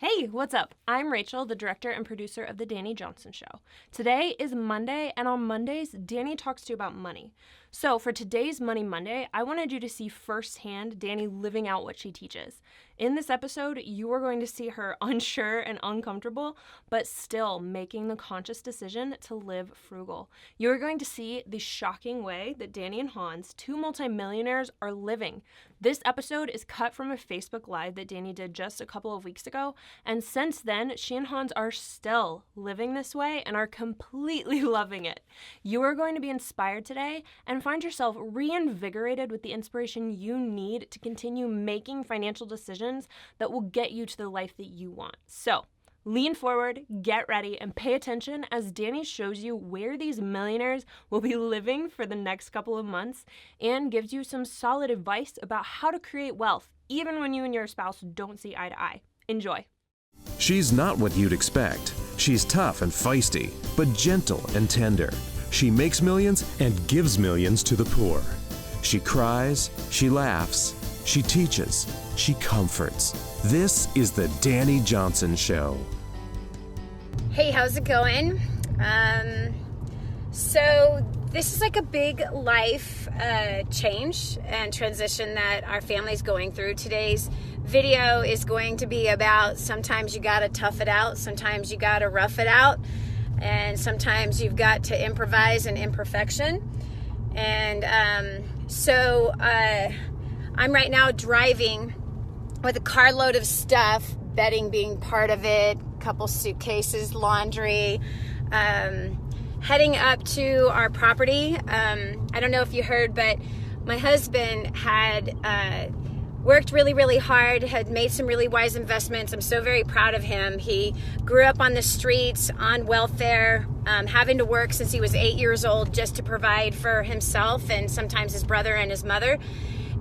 Hey, what's up? I'm Rachel, the director and producer of The Dani Johnson Show. Today is Monday, and on Mondays, Dani talks to you about money. So for today's Money Monday, I wanted you to see firsthand Dani living out what she teaches. In this episode, you are going to see her unsure and uncomfortable, but still making the conscious decision to live frugal. You are going to see the shocking way that Dani and Hans, two multimillionaires, are living. This episode is cut from a Facebook Live that Dani did just a couple of weeks ago, and since then, she and Hans are still living this way and are completely loving it. You are going to be inspired today and find yourself reinvigorated with the inspiration you need to continue making financial decisions that will get you to the life that you want. So, lean forward, get ready, and pay attention as Dani shows you where these millionaires will be living for the next couple of months and gives you some solid advice about how to create wealth, even when you and your spouse don't see eye to eye. Enjoy. She's not what you'd expect. She's tough and feisty, but gentle and tender. She makes millions and gives millions to the poor. She cries, she laughs, she teaches, she comforts. This is the Dani Johnson Show. Hey, how's it going? So this is like a big life change and transition that our family's going through. Today's video is going to be about sometimes you gotta tough it out, sometimes you gotta rough it out, and sometimes you've got to improvise in imperfection. And so I'm right now driving with a carload of stuff, bedding being part of it, a couple suitcases, laundry, heading up to our property. I don't know if you heard, but my husband had worked really, really hard, had made some really wise investments. I'm so very proud of him. He grew up on the streets, on welfare, having to work since he was 8 years old just to provide for himself and sometimes his brother and his mother.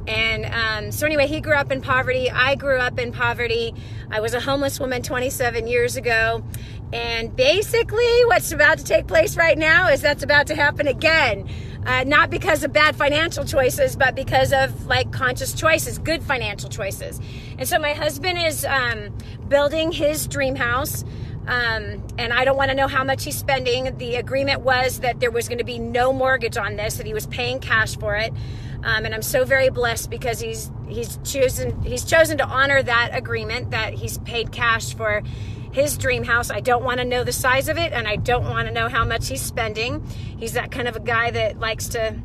And so anyway, he grew up in poverty. I grew up in poverty. I was a homeless woman 27 years ago. And basically what's about to take place right now is that's about to happen again. Not because of bad financial choices, but because of like conscious choices, good financial choices. And so my husband is building his dream house. And I don't want to know how much he's spending. The agreement was that there was going to be no mortgage on this, that he was paying cash for it. And I'm so very blessed because he's chosen to honor that agreement, that he's paid cash for his dream house. I don't want to know the size of it, and I don't want to know how much he's spending. He's that kind of a guy that likes to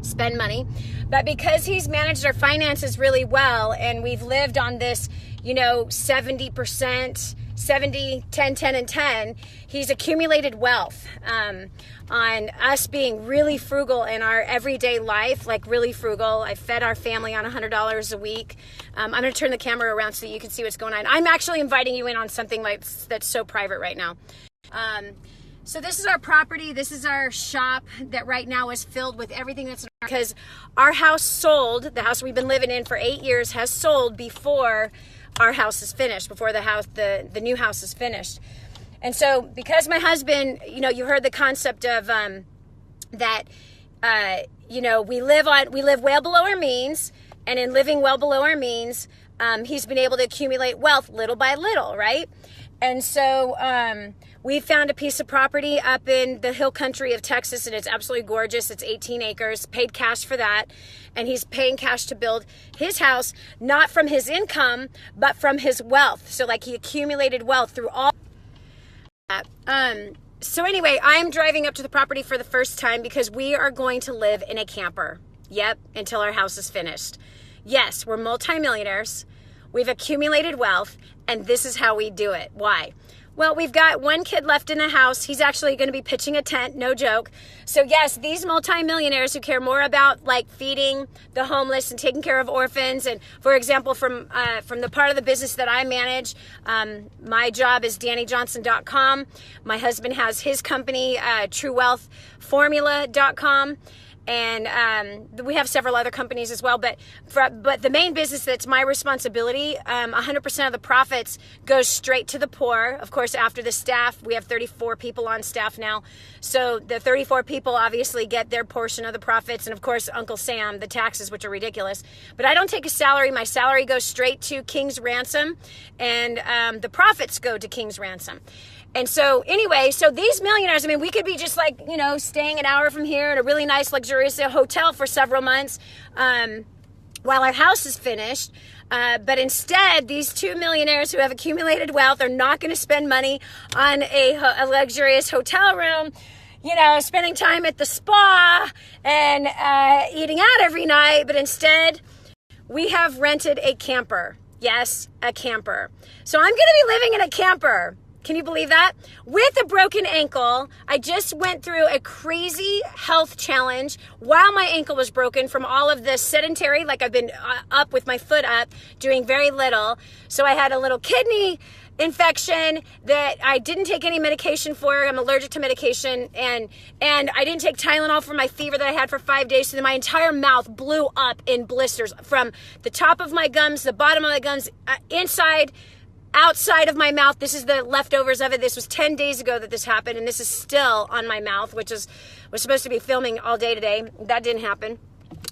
spend money. But because he's managed our finances really well, and we've lived on this, 70%, 70, 10, 10, and 10, he's accumulated wealth on us being really frugal in our everyday life, like really frugal. I fed our family on $100 a week. I'm going to turn the camera around so you can see what's going on. I'm actually inviting you in on something like that's so private right now. So this is our property. This is our shop that right now is filled with everything that's in our, because our house sold, the house we've been living in for 8 years has sold before our house is finished, before the new house is finished. And so because my husband, you heard the concept of that we live well below our means, and in living well below our means, he's been able to accumulate wealth little by little, right? And so we found a piece of property up in the hill country of Texas, and it's absolutely gorgeous. It's 18 acres, paid cash for that. And he's paying cash to build his house, not from his income, but from his wealth. So like he accumulated wealth through all that. So anyway, I'm driving up to the property for the first time because we are going to live in a camper. Yep, until our house is finished. Yes, we're multimillionaires. We've accumulated wealth, and this is how we do it. Why? Well, we've got one kid left in the house. He's actually going to be pitching a tent, no joke. So yes, these multimillionaires who care more about like feeding the homeless and taking care of orphans. And for example, from the part of the business that I manage, my job is DaniJohnson.com. My husband has his company, TrueWealthFormula.com. And we have several other companies as well, but the main business that's my responsibility, 100% of the profits goes straight to the poor. Of course, after the staff, we have 34 people on staff now, so the 34 people obviously get their portion of the profits, and of course Uncle Sam, the taxes, which are ridiculous. But I don't take a salary. My salary goes straight to King's Ransom, and the profits go to King's Ransom. And so anyway, so these millionaires, I mean, we could be just like, you know, staying an hour from here at a really nice, luxurious hotel for several months while our house is finished. But instead, these two millionaires who have accumulated wealth are not going to spend money on a luxurious hotel room, you know, spending time at the spa and eating out every night. But instead, we have rented a camper. Yes, a camper. So I'm going to be living in a camper. Can you believe that? With a broken ankle. I just went through a crazy health challenge while my ankle was broken from all of the sedentary, like I've been up with my foot up, doing very little. So I had a little kidney infection that I didn't take any medication for. I'm allergic to medication, and I didn't take Tylenol for my fever that I had for 5 days. So then my entire mouth blew up in blisters from the top of my gums, the bottom of my gums, inside, outside of my mouth. This is the leftovers of it. This was 10 days ago that this happened, and this is still on my mouth, was supposed to be filming all day today. That didn't happen.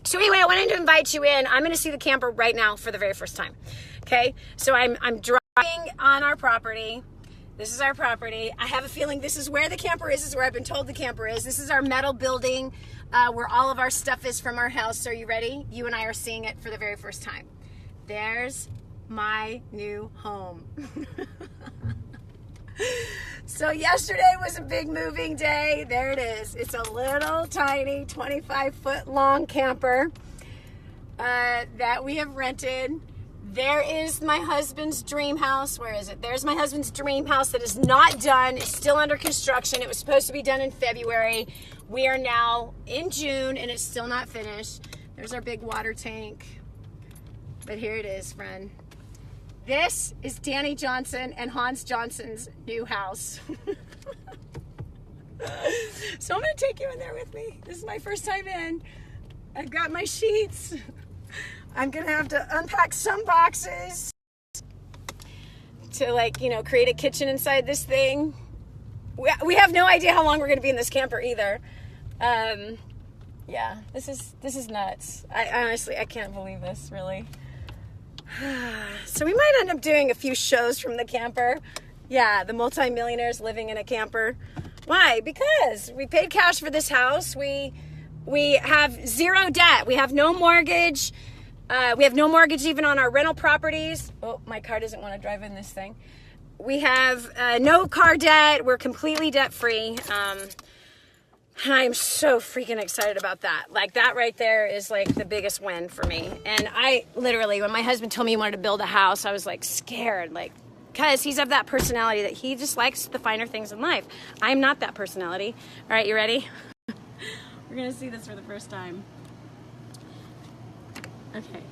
So anyway, I wanted to invite you in. I'm going to see the camper right now for the very first time. Okay, so I'm driving on our property. This is our property. I have a feeling this is where the camper is. This is where I've been told the camper is. This is our metal building where all of our stuff is from our house. So are you ready? You and I are seeing it for the very first time. There's my new home. So yesterday was a big moving day. There it is. It's a little tiny 25-foot long camper that we have rented. There is my husband's dream house. Where is it? There's my husband's dream house that is not done. It's still under construction. It was supposed to be done in February. We are now in June and it's still not finished. There's our big water tank. But here it is, friend. This is Dani Johnson and Hans Johnson's new house. So I'm going to take you in there with me. This is my first time in. I've got my sheets. I'm going to have to unpack some boxes to, like, you know, create a kitchen inside this thing. We have no idea how long we're going to be in this camper either. Yeah, this is nuts. I honestly, I can't believe this, really. So we might end up doing a few shows from the camper. Yeah, the multimillionaires living in a camper. Why? Because we paid cash for this house. We have zero debt. We have no mortgage. We have no mortgage even on our rental properties. Oh, my car doesn't want to drive in this thing. We have no car debt. We're completely debt free. And I am so freaking excited about that. Like, that right there is like the biggest win for me. And I literally, when my husband told me he wanted to build a house, I was like scared, like, because he's of that personality that he just likes the finer things in life. I'm not that personality. All right, you ready? We're gonna see this for the first time. Okay,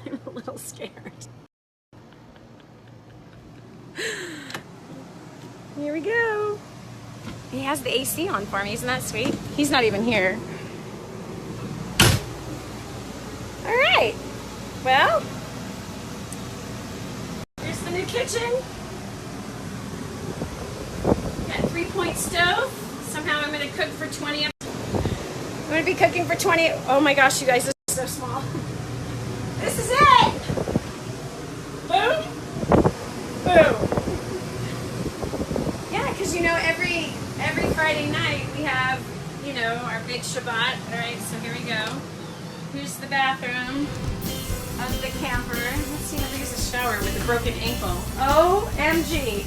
I'm a little scared. Here we go. He has the AC on for me. Isn't that sweet? He's not even here. All right. Well, here's the new kitchen. Got 3-point stove. Somehow I'm going to cook for 20. I'm going to be cooking for 20. Oh my gosh, you guys, this is so small. This is it. Boom. Boom. Yeah, because, you know, every Friday night we have, you know, our big Shabbat. All right, so here we go. Here's the bathroom of the camper. Let's see how big is the shower with a broken ankle. OMG.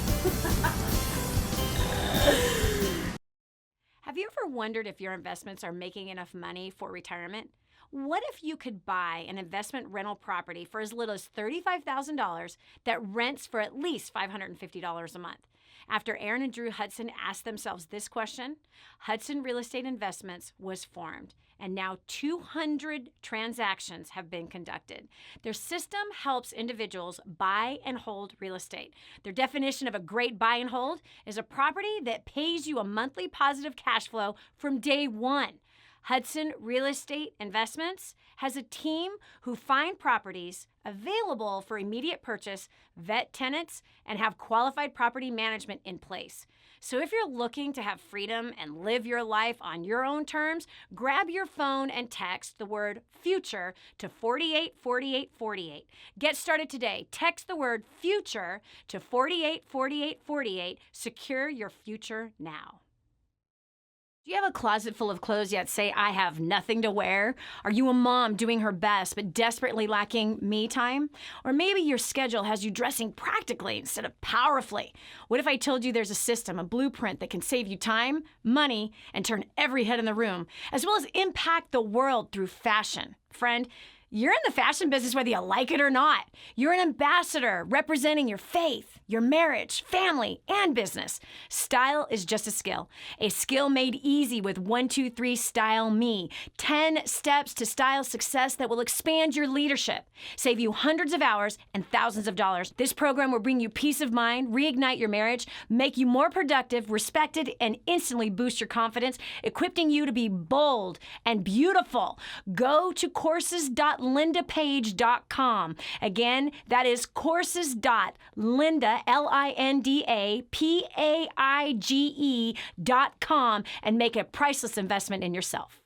Have you ever wondered if your investments are making enough money for retirement? What if you could buy an investment rental property for as little as $35,000 that rents for at least $550 a month? After Aaron and Drew Hudson asked themselves this question, Hudson Real Estate Investments was formed, and now 200 transactions have been conducted. Their system helps individuals buy and hold real estate. Their definition of a great buy and hold is a property that pays you a monthly positive cash flow from day one. Hudson Real Estate Investments has a team who find properties available for immediate purchase, vet tenants, and have qualified property management in place. So if you're looking to have freedom and live your life on your own terms, grab your phone and text the word FUTURE to 484848. Get started today. Text the word FUTURE to 484848. Secure your future now. Do you have a closet full of clothes yet say, I have nothing to wear? Are you a mom doing her best but desperately lacking me time? Or maybe your schedule has you dressing practically instead of powerfully. What if I told you there's a system, a blueprint that can save you time, money, and turn every head in the room, as well as impact the world through fashion? Friend, you're in the fashion business whether you like it or not. You're an ambassador representing your faith, your marriage, family, and business. Style is just a skill made easy with 123 Style Me. 10 steps to style success that will expand your leadership, save you hundreds of hours and thousands of dollars. This program will bring you peace of mind, reignite your marriage, make you more productive, respected, and instantly boost your confidence, equipping you to be bold and beautiful. Go to courses.lindapage.com. Again, that is courses.lindapage.com and make a priceless investment in yourself.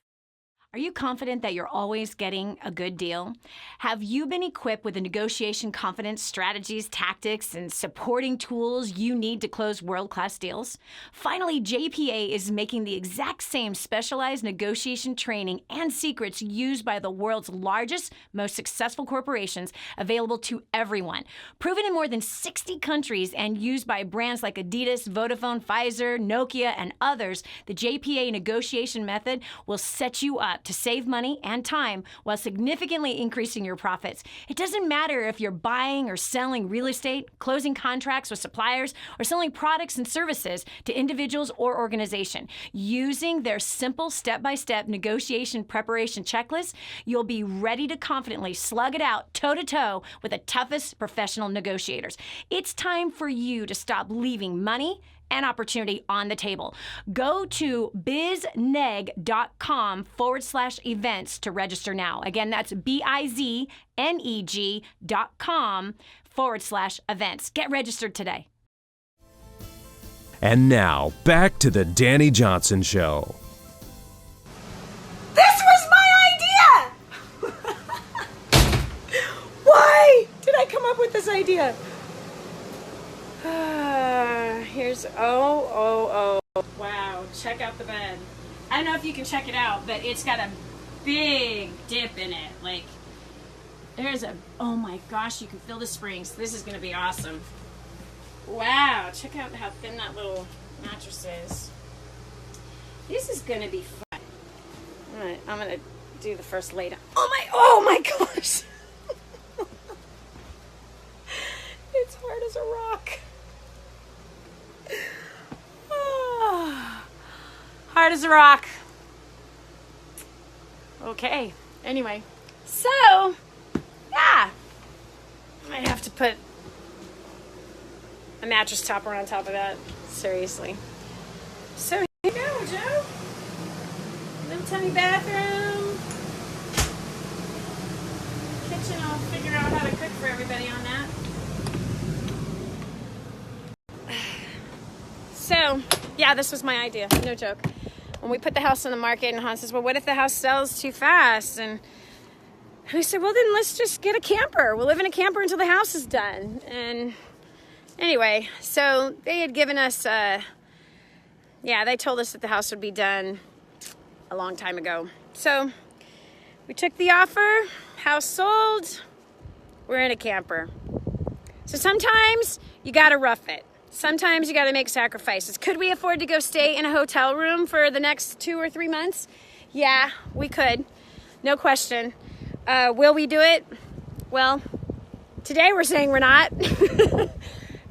Are you confident that you're always getting a good deal? Have you been equipped with the negotiation confidence, strategies, tactics, and supporting tools you need to close world-class deals? Finally, JPA is making the exact same specialized negotiation training and secrets used by the world's largest, most successful corporations available to everyone. Proven in more than 60 countries and used by brands like Adidas, Vodafone, Pfizer, Nokia, and others, the JPA negotiation method will set you up to save money and time while significantly increasing your profits. It doesn't matter if you're buying or selling real estate, closing contracts with suppliers, or selling products and services to individuals or organizations. Using their simple step-by-step negotiation preparation checklist, you'll be ready to confidently slug it out toe-to-toe with the toughest professional negotiators. It's time for you to stop leaving money and opportunity on the table. Go to bizneg.com/events to register now. Again, that's bizneg.com/events. Get registered today. And now, back to the Dani Johnson Show. This was my idea! Why did I come up with this idea? Here's, wow, check out the bed. I don't know if you can check it out, but it's got a big dip in it. Like, oh my gosh, you can feel the springs. This is going to be awesome. Wow, check out how thin that little mattress is. This is going to be fun. I'm going to do the first lay down. Oh my gosh. It's hard as a rock. Hard as a rock. Okay, anyway. So, yeah. I might have to put a mattress topper on top of that. Seriously. So here you go, Joe. Little tiny bathroom. Kitchen, I'll figure out how to cook for everybody on that. So, yeah, this was my idea. No joke. When we put the house on the market, and Han says, well, what if the house sells too fast? And I said, well, then let's just get a camper. We'll live in a camper until the house is done. And anyway, so they had given us, they told us that the house would be done a long time ago. So we took the offer, house sold, we're in a camper. So sometimes you gotta rough it. Sometimes you got to make sacrifices. Could we afford to go stay in a hotel room for the next 2 or 3 months? Yeah, we could. No question. Will we do it? Well, today we're saying we're not.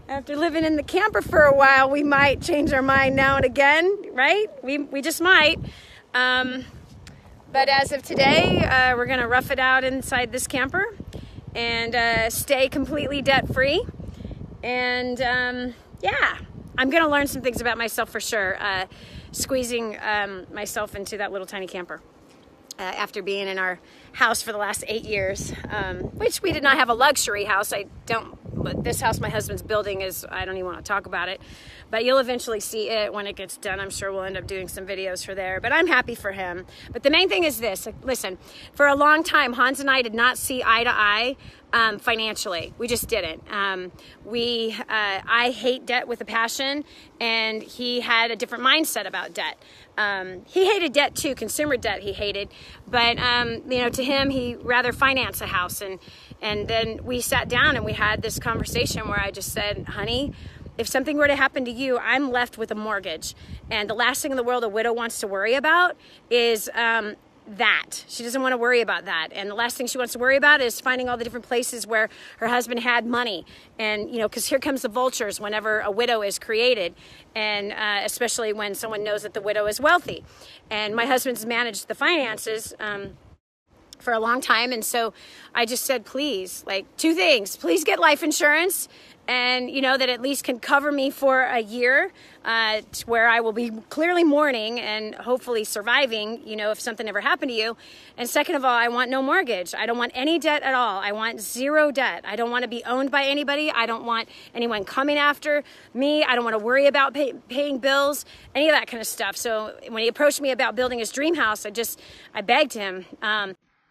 After living in the camper for a while, we might change our mind now and again, right? We just might. But as of today, we're going to rough it out inside this camper and stay completely debt-free. And yeah, I'm going to learn some things about myself for sure, squeezing myself into that little tiny camper. after being in our house for the last 8 years, which we did not have a luxury house. This house my husband's building is, I don't even want to talk about it, but you'll eventually see it when it gets done. I'm sure we'll end up doing some videos for there, but I'm happy for him. But the main thing is this, listen, for a long time, Hans and I did not see eye to eye financially. We just didn't. I hate debt with a passion, and he had a different mindset about debt. He hated debt too, consumer debt he hated, but to him, he rather finance a house. And then we sat down and we had this conversation where I just said, honey, if something were to happen to you, I'm left with a mortgage. And the last thing in the world a widow wants to worry about is that. She doesn't want to worry about that. And the last thing she wants to worry about is finding all the different places where her husband had money. And, because here comes the vultures whenever a widow is created. And especially when someone knows that the widow is wealthy. And my husband's managed the finances for a long time. And so I just said, please, two things. Please get life insurance. And, that at least can cover me for a year where I will be clearly mourning and hopefully surviving, if something ever happened to you. And second of all, I want no mortgage. I don't want any debt at all. I want zero debt. I don't want to be owned by anybody. I don't want anyone coming after me. I don't want to worry about paying bills, any of that kind of stuff. So when he approached me about building his dream house, I begged him.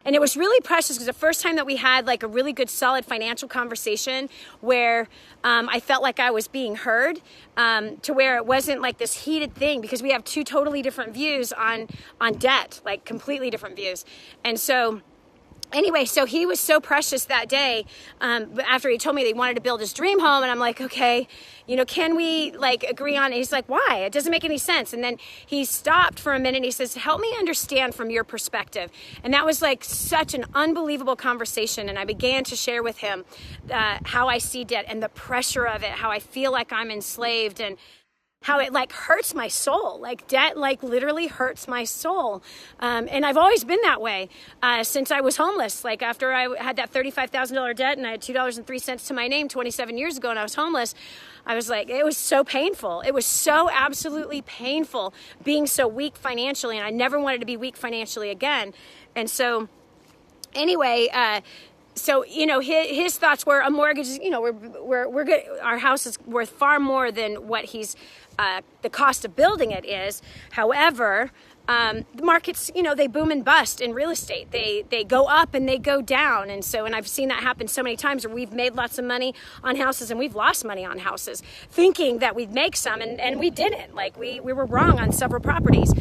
And it was really precious because the first time that we had a really good, solid financial conversation where I felt like I was being heard, to where it wasn't this heated thing, because we have two totally different views on debt, completely different views. And so anyway, so he was so precious that day after he told me that he wanted to build his dream home. And I'm like, okay, can we agree on it? He's like, why? It doesn't make any sense. And then he stopped for a minute and he says, help me understand from your perspective. And that was such an unbelievable conversation. And I began to share with him how I see debt and the pressure of it, how I feel like I'm enslaved, and how it hurts my soul. Debt literally hurts my soul. And I've always been that way since I was homeless. After I had that $35,000 debt and I had $2.03 to my name 27 years ago and I was homeless, I was it was so painful. It was so absolutely painful being so weak financially, and I never wanted to be weak financially again. And so anyway, so, his thoughts were a mortgage, we're good. Our house is worth far more than what the cost of building it is. However, the markets, they boom and bust in real estate. They go up and they go down. And I've seen that happen so many times where we've made lots of money on houses and we've lost money on houses, thinking that we'd make some, and we didn't. We were wrong on several properties.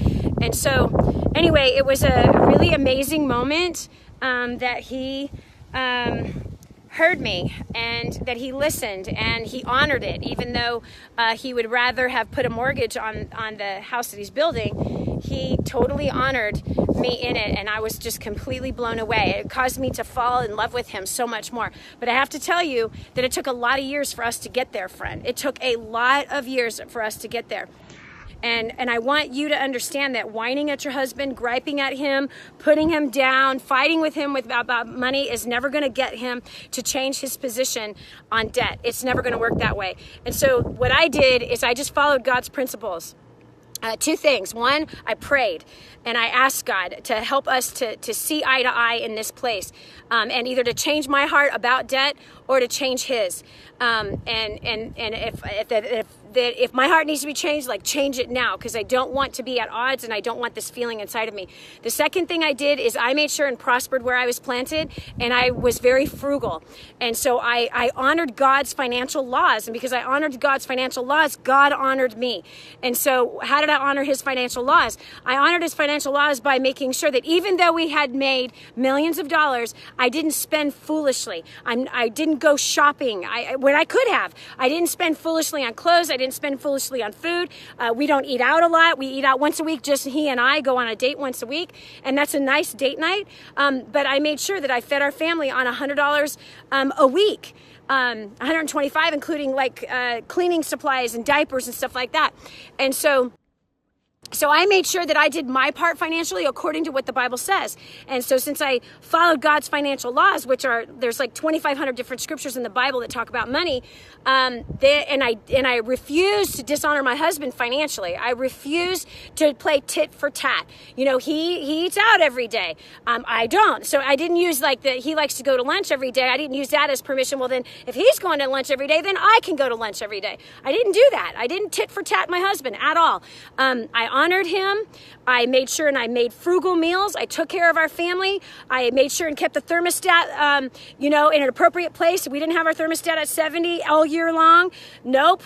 And so anyway, it was a really amazing moment that he heard me and that he listened and he honored it, even though he would rather have put a mortgage on the house that he's building. He totally honored me in it, and I was just completely blown away. It caused me to fall in love with him so much more. But I have to tell you that it took a lot of years for us to get there, friend. It took a lot of years for us to get there. And I want you to understand that whining at your husband, griping at him, putting him down, fighting with him about money is never going to get him to change his position on debt. It's never going to work that way. And so what I did is I just followed God's principles. Two things. One, I prayed and I asked God to help us to see eye to eye in this place, and either to change my heart about debt or to change his. And if my heart needs to be changed, change it now, because I don't want to be at odds and I don't want this feeling inside of me. The second thing I did is I made sure and prospered where I was planted, and I was very frugal. And so I honored God's financial laws, and because I honored God's financial laws, God honored me. And so how did I honor his financial laws? I honored his financial laws by making sure that even though we had made millions of dollars, I didn't spend foolishly. I didn't go shopping when I could have. I didn't spend foolishly on clothes. I didn't spend foolishly on food. We don't eat out a lot. We eat out once a week. Just he and I go on a date once a week, and that's a nice date night. But I made sure that I fed our family on $100 a week. 125, including cleaning supplies and diapers and stuff like that. And so So I made sure that I did my part financially according to what the Bible says. And so since I followed God's financial laws, there's like 2,500 different scriptures in the Bible that talk about money, and I refused to dishonor my husband financially. I refused to play tit for tat. You know, he eats out every day. I don't. So I didn't use he likes to go to lunch every day. I didn't use that as permission. Well, then if he's going to lunch every day, then I can go to lunch every day. I didn't do that. I didn't tit for tat my husband at all. I honored him. I made sure and I made frugal meals. I took care of our family. I made sure and kept the thermostat, in an appropriate place. We didn't have our thermostat at 70 all year long. Nope.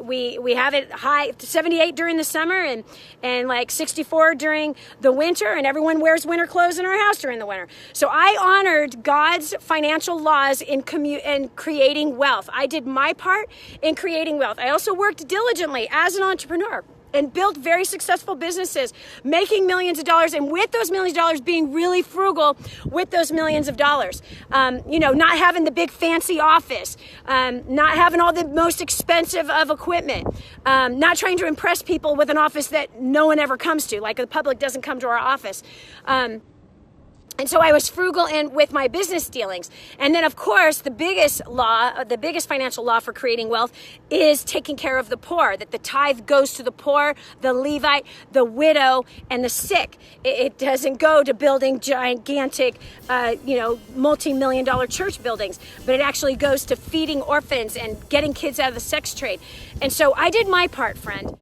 We have it high 78 during the summer and like 64 during the winter, and everyone wears winter clothes in our house during the winter. So I honored God's financial laws in creating wealth. I did my part in creating wealth. I also worked diligently as an entrepreneur and built very successful businesses, making millions of dollars, and with those millions of dollars being really frugal with those millions of dollars. Not having the big fancy office, not having all the most expensive of equipment, not trying to impress people with an office that no one ever comes to, like the public doesn't come to our office. And so I was frugal with my business dealings. And then, of course, the biggest financial law for creating wealth is taking care of the poor, that the tithe goes to the poor, the Levite, the widow, and the sick. It doesn't go to building gigantic, multi-million dollar church buildings, but it actually goes to feeding orphans and getting kids out of the sex trade. And so I did my part, friend.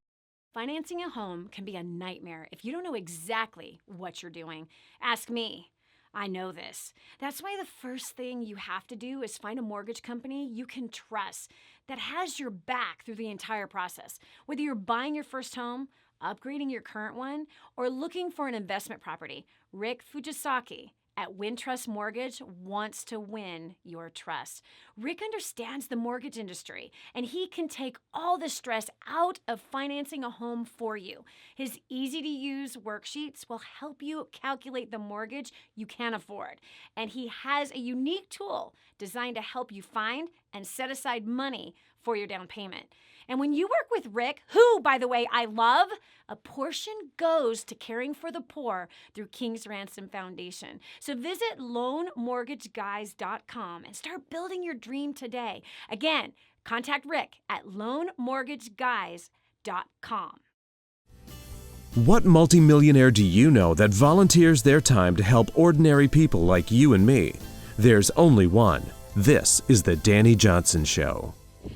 Financing a home can be a nightmare if you don't know exactly what you're doing. Ask me. I know this. That's why the first thing you have to do is find a mortgage company you can trust that has your back through the entire process. Whether you're buying your first home, upgrading your current one, or looking for an investment property, Rick Fujisaki at Wintrust Mortgage wants to win your trust. Rick understands the mortgage industry, and he can take all the stress out of financing a home for you. His easy-to-use worksheets will help you calculate the mortgage you can afford. And he has a unique tool designed to help you find and set aside money for your down payment. And when you work with Rick, who, by the way, I love, a portion goes to caring for the poor through King's Ransom Foundation. So visit loanmortgageguys.com and start building your dream today. Again, contact Rick at loanmortgageguys.com. What multimillionaire do you know that volunteers their time to help ordinary people like you and me? There's only one. This is the Dani Johnson Show.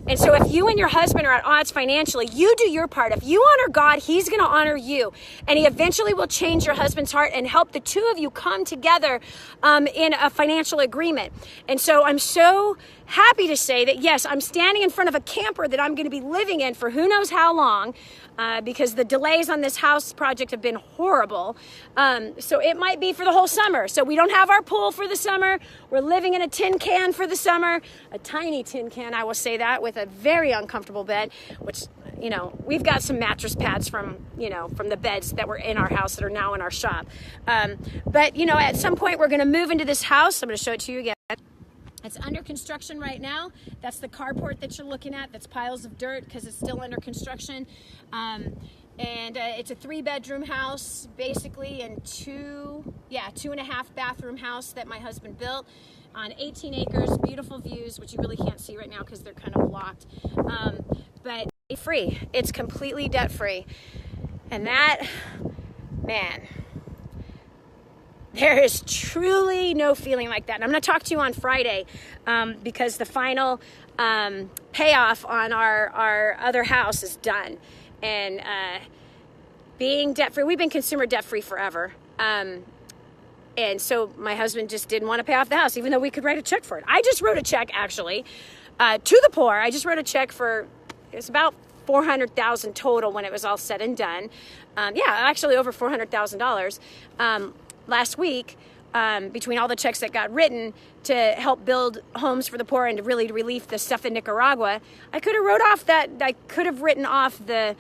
And so if you and your husband are at odds financially, you do your part. If you honor God, he's going to honor you. And he eventually will change your husband's heart and help the two of you come together in a financial agreement. And so I'm so happy to say that, yes, I'm standing in front of a camper that I'm going to be living in for who knows how long, because the delays on this house project have been horrible. So it might be for the whole summer. So we don't have our pool for the summer. We're living in a tin can for the summer, a tiny tin can, I will say that, with a very uncomfortable bed, which, we've got some mattress pads from the beds that were in our house that are now in our shop. But at some point we're going to move into this house. I'm going to show it to you again. It's under construction right now. That's the carport that you're looking at. That's piles of dirt because it's still under construction. And it's a 3-bedroom house, basically, and 2.5 bathroom house that my husband built on 18 acres, beautiful views, which you really can't see right now because they're kind of blocked. But free. It's completely debt-free. And that, man, there is truly no feeling like that. And I'm going to talk to you on Friday because the final payoff on our other house is done. And being debt-free, we've been consumer debt-free forever. And so my husband just didn't want to pay off the house, even though we could write a check for it. I just wrote a check, actually, to the poor. I just wrote a check for, it's about $400,000 total when it was all said and done. Actually over $400,000 last week, between all the checks that got written to help build homes for the poor and to really relieve the stuff in Nicaragua. I could have written off the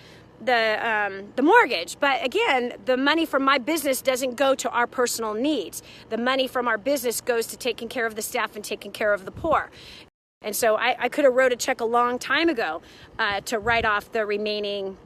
mortgage. But again, the money from my business doesn't go to our personal needs. The money from our business goes to taking care of the staff and taking care of the poor. And so I could have wrote a check a long time ago to write off the remaining,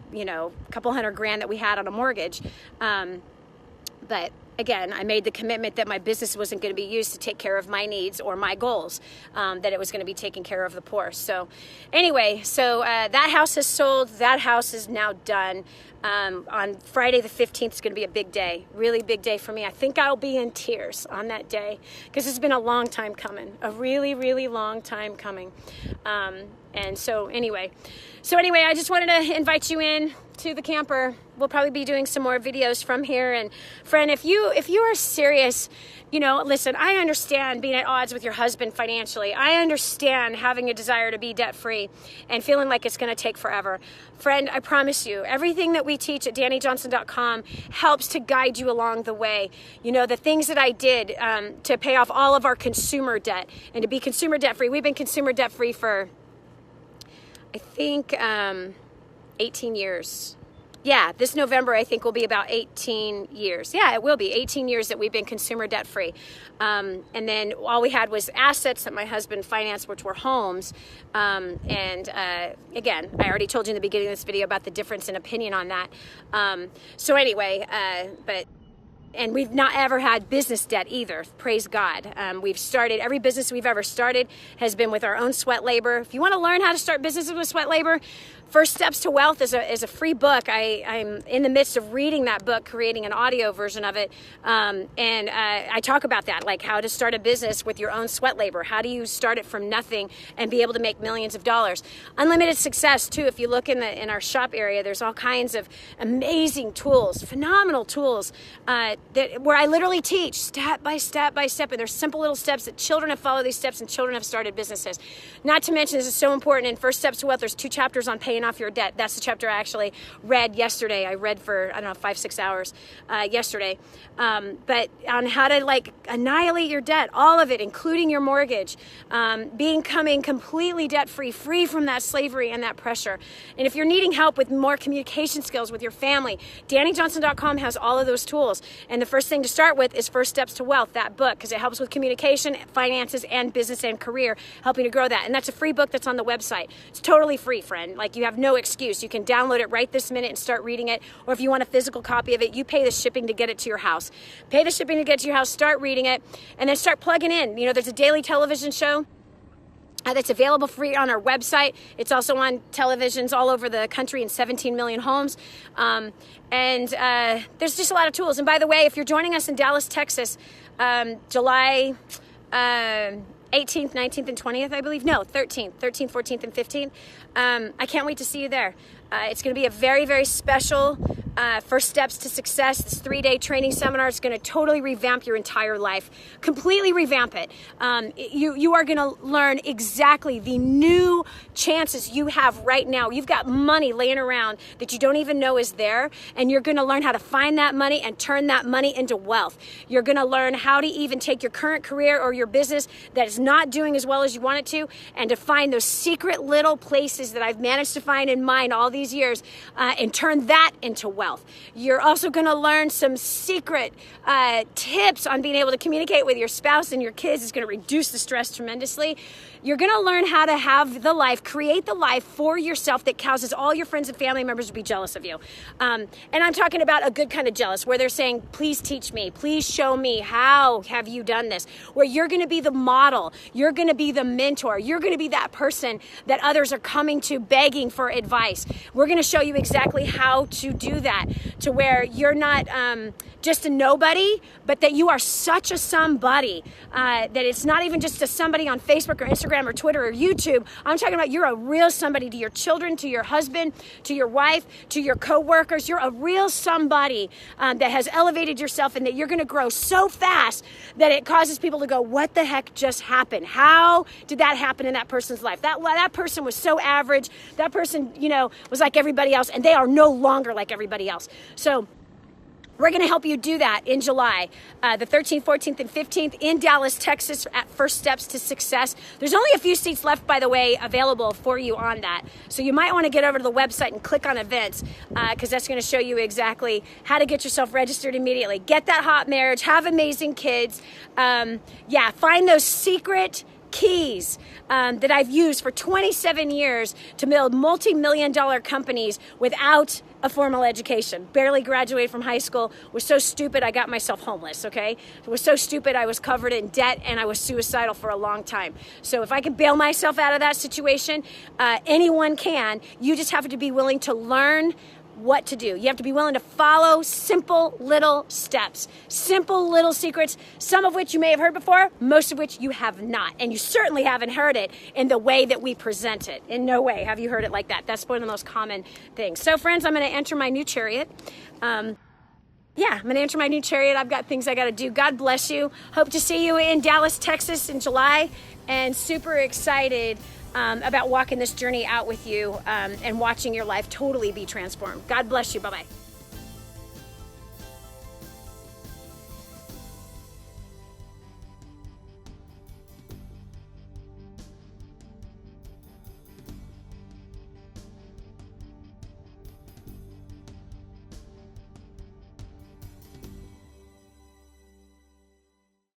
couple $100,000 that we had on a mortgage. But again, I made the commitment that my business wasn't going to be used to take care of my needs or my goals, that it was going to be taking care of the poor. So anyway, that house has sold. That house is now done. On Friday the 15th is going to be a big day, really big day for me. I think I'll be in tears on that day because it's been a long time coming, a really, really long time coming. And so anyway, I just wanted to invite you in to the camper. We'll probably be doing some more videos from here. And friend, if you are serious, listen, I understand being at odds with your husband financially. I understand having a desire to be debt-free and feeling like it's going to take forever. Friend, I promise you, everything that we teach at DaniJohnson.com helps to guide you along the way. The things that I did to pay off all of our consumer debt and to be consumer debt-free. We've been consumer debt-free for, I think, 18 years. Yeah, this November I think will be about 18 years. Yeah, it will be 18 years that we've been consumer debt free. And then all we had was assets that my husband financed, which were homes. Again, I already told you in the beginning of this video about the difference in opinion on that. And we've not ever had business debt either, praise God. We've started, every business we've ever started has been with our own sweat labor. If you want to learn how to start businesses with sweat labor, First Steps to Wealth is a free book. I'm in the midst of reading that book, creating an audio version of it. I talk about that, like how to start a business with your own sweat labor. How do you start it from nothing and be able to make millions of dollars? Unlimited success too. If you look in our shop area, there's all kinds of amazing tools, phenomenal tools where I literally teach step by step by step. And there's simple little steps that children have followed these steps and children have started businesses. Not to mention, this is so important, in First Steps to Wealth, there's 2 chapters on paying off your debt. That's the chapter I actually read yesterday. I read for, 5-6 hours yesterday. But on how to annihilate your debt, all of it, including your mortgage, becoming completely debt-free, free from that slavery and that pressure. And if you're needing help with more communication skills with your family, DaniJohnson.com has all of those tools. And the first thing to start with is First Steps to Wealth, that book, because it helps with communication, finances, and business and career, helping to grow that. And that's a free book that's on the website. It's totally free, friend. You have no excuse. You can download it right this minute and start reading it. Or if you want a physical copy of it, you pay the shipping to get it to your house. Pay the shipping to get to your house, start reading it, and then start plugging in. There's a daily television show that's available free on our website. It's also on televisions all over the country in 17 million homes. There's just a lot of tools. And by the way, if you're joining us in Dallas, Texas, July 18th, 19th, and 20th, I believe. No, 13th, 14th, and 15th. I can't wait to see you there. It's going to be a very, very special First Steps to Success. This 3-day training seminar is going to totally revamp your entire life, completely revamp it. You are going to learn exactly the new chances you have right now. You've got money laying around that you don't even know is there, and you're going to learn how to find that money and turn that money into wealth. You're going to learn how to even take your current career or your business that is not doing as well as you want it to, and to find those secret little places that I've managed to find in mine all these years, and turn that into wealth. You're also going to learn some secret tips on being able to communicate with your spouse and your kids. It's going to reduce the stress tremendously. You're going to learn how to have the life, create the life for yourself that causes all your friends and family members to be jealous of you. And I'm talking about a good kind of jealous, where they're saying, please teach me, please show me, how have you done this? Where you're going to be the model, you're going to be the mentor, you're going to be that person that others are coming to begging for advice. We're going to show you exactly how to do that, to where you're not just a nobody, but that you are such a somebody, that it's not even just a somebody on Facebook or Instagram or Twitter or YouTube. I'm talking about you're a real somebody to your children, to your husband, to your wife, to your coworkers. You're a real somebody that has elevated yourself, and that you're going to grow so fast that it causes people to go, what the heck just happened? How did that happen in that person's life? That person was so average. That person, was like everybody else, and they are no longer like everybody else. So we're going to help you do that in July, the 13th, 14th, and 15th in Dallas, Texas, at First Steps to Success. There's only a few seats left, by the way, available for you on that. So you might want to get over to the website and click on events, because that's going to show you exactly how to get yourself registered immediately. Get that hot marriage, have amazing kids. Find those secret keys that I've used for 27 years to build multi-million-dollar companies without a formal education. Barely graduated from high school, was so stupid I got myself homeless, okay? It was so stupid I was covered in debt and I was suicidal for a long time. So if I can bail myself out of that situation, anyone can. You just have to be willing to learn what to do. You have to be willing to follow simple little steps, simple little secrets, some of which you may have heard before, most of which you have not. And you certainly haven't heard it in the way that we present it. In no way have you heard it like that. That's one of the most common things. So friends, I'm going to enter my new chariot. I'm going to enter my new chariot. I've got things I got to do. God bless you. Hope to see you in Dallas, Texas in July, and super excited about walking this journey out with you and watching your life totally be transformed. God bless you. Bye-bye.